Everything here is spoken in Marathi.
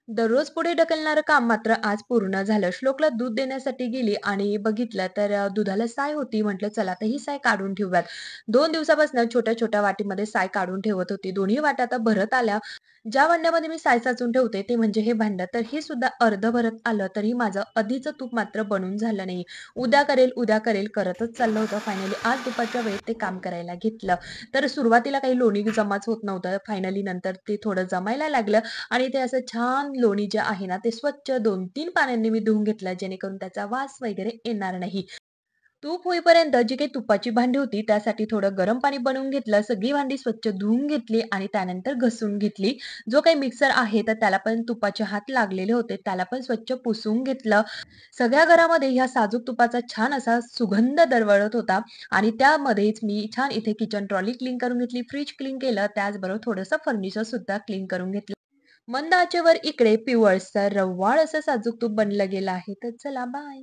दररोज पुढे ढकलणारं काम मात्र आज पूर्ण झालं. श्लोकला दूध देण्यासाठी गेली आणि बघितलं तर दुधाला साय होती. म्हटलं चला आता ही साय काढून ठेवूयात. 2 दिवसापासून छोट्या-छोट्या वाटीमध्ये साय काढून ठेवत होती. दोन्ही वाट्या आता भरत आल्या. ज्या भांड्यामध्ये मी साय साचून ठेवते ते म्हणजे हे भांडं, तर हे सुद्धा अर्ध भरत आलं तरी माझं आधीचं तूप मात्र बनून झालं नाही. उद्या करेल करतच चाललं होतं. फायनली आज दुपारच्या वेळेत ते काम करायला घेतलं. तर सुरुवातीला काही लोणी जमाच होत नव्हतं. फायनली नंतर ते थोडं जमायला लागलं आणि ते असं छान लोणी जे आहे ना, ते स्वच्छ 2-3 पाण्याने मी धुवून घेतलं, जेणेकरून त्याचा वास वगैरे येणार नाही. तूप होईपर्यंत जी काही तुपाची भांडी होती, त्यासाठी थोडं गरम पाणी बनवून घेतलं. सगळी भांडी स्वच्छ धुवून घेतली आणि त्यानंतर घासून घेतली. जो काही मिक्सर आहे, तर त्याला पण तुपाचे हात लागलेले होते, त्याला पण स्वच्छ पुसून घेतलं. सगळ्या घरामध्ये ह्या साजूक तुपाचा छान असा सुगंध दरवळत होता आणि त्यामध्येच मी छान इथे किचन ट्रॉली क्लीन करून घेतली, फ्रिज क्लीन केलं, त्याचबरोबर थोडंसं फर्निचर सुद्धा क्लीन करून घेतलं. मंद आचेवर इकडे पिवळसर रव्वाळ असं साजूक तूप बनलं गेलं आहे. तर चला बाय.